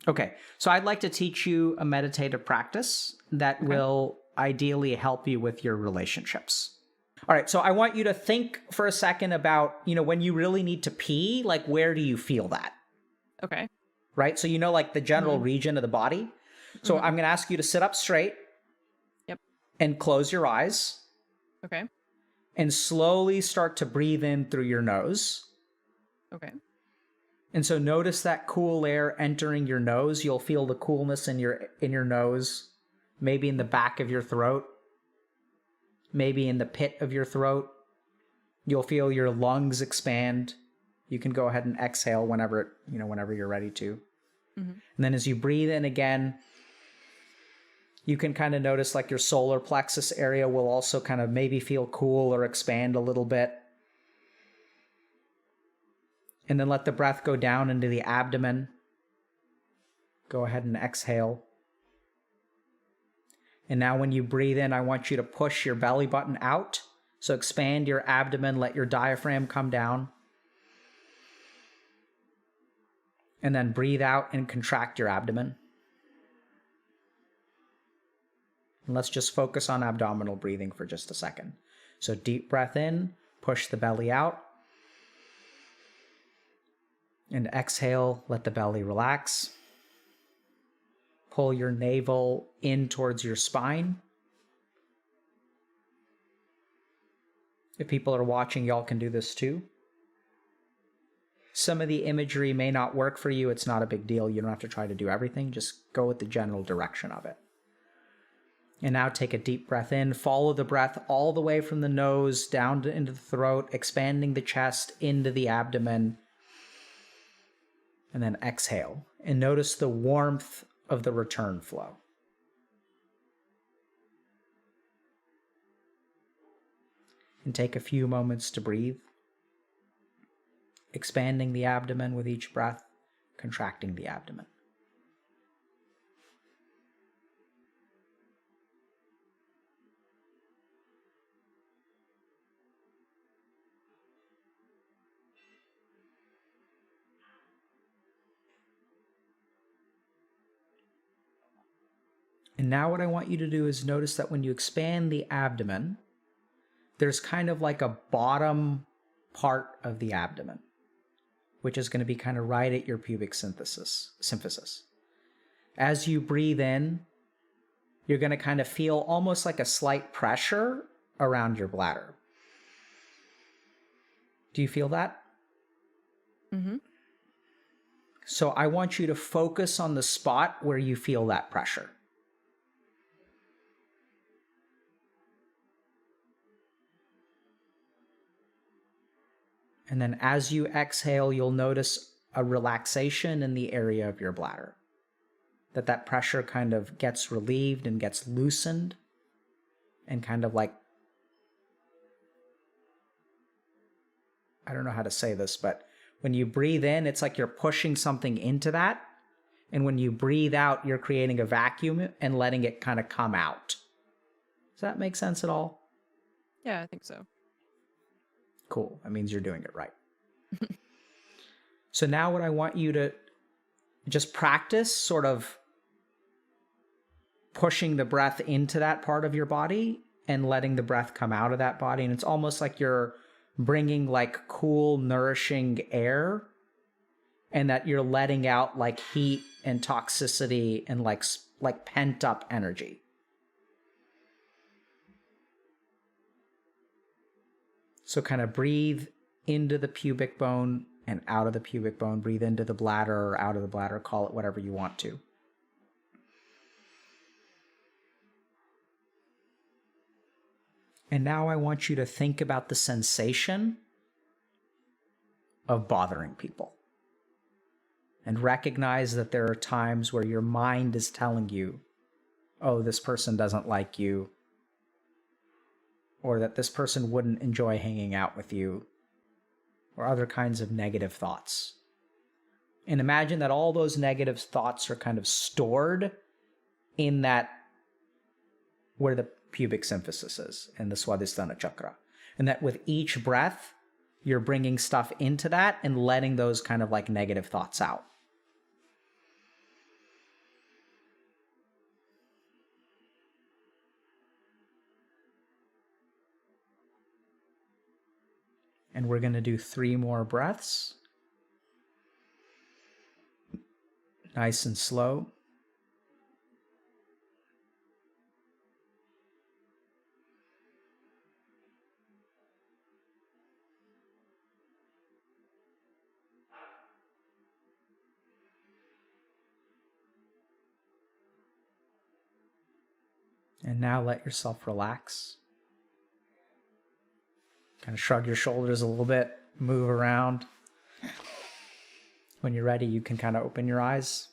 Okay, so I'd like to teach you a meditative practice that will ideally help you with your relationships. All right, so I want you to think for a second about, when you really need to pee, like where do you feel that? Okay. Right? So like the general region of the body. So I'm going to ask you to sit up straight. Yep. And close your eyes. Okay. And slowly start to breathe in through your nose. Okay. And so notice that cool air entering your nose. You'll feel the coolness in your nose, maybe in the back of your throat, maybe in the pit of your throat. You'll feel your lungs expand. You can go ahead and exhale whenever you're ready to. And then as you breathe in again, you can kind of notice like your solar plexus area will also kind of maybe feel cool or expand a little bit. And then let the breath go down into the abdomen. Go ahead and exhale. And now when you breathe in, I want you to push your belly button out. So expand your abdomen, let your diaphragm come down. And then breathe out and contract your abdomen. And let's just focus on abdominal breathing for just a second. So deep breath in, push the belly out. And exhale, let the belly relax. Pull your navel in towards your spine. If people are watching, y'all can do this too. Some of the imagery may not work for you. It's not a big deal. You don't have to try to do everything. Just go with the general direction of it. And now take a deep breath in. Follow the breath all the way from the nose down into the throat, expanding the chest into the abdomen. And then exhale. And notice the warmth of the return flow. And take a few moments to breathe. Expanding the abdomen with each breath, contracting the abdomen. And now what I want you to do is notice that when you expand the abdomen, there's kind of like a bottom part of the abdomen, which is going to be kind of right at your pubic symphysis. As you breathe in, you're going to kind of feel almost like a slight pressure around your bladder. Do you feel that? So I want you to focus on the spot where you feel that pressure. And then as you exhale, you'll notice a relaxation in the area of your bladder. That pressure kind of gets relieved and gets loosened and kind of like, I don't know how to say this, but when you breathe in, it's like you're pushing something into that. And when you breathe out, you're creating a vacuum and letting it kind of come out. Does that make sense at all? Yeah, I think so. Cool. That means you're doing it right. So now what I want you to just practice sort of pushing the breath into that part of your body and letting the breath come out of that body. And it's almost like you're bringing like cool, nourishing air and that you're letting out like heat and toxicity and like pent up energy. So kind of breathe into the pubic bone and out of the pubic bone. Breathe into the bladder or out of the bladder. Call it whatever you want to. And now I want you to think about the sensation of bothering people. And recognize that there are times where your mind is telling you, oh, this person doesn't like you. Or that this person wouldn't enjoy hanging out with you, or other kinds of negative thoughts. And imagine that all those negative thoughts are kind of stored in that, where the pubic symphysis is, in the Svadhisthana Chakra. And that with each breath, you're bringing stuff into that and letting those kind of like negative thoughts out. And we're going to do 3 more breaths. Nice and slow. And now let yourself relax. Kind of shrug your shoulders a little bit, move around. When you're ready, you can kind of open your eyes.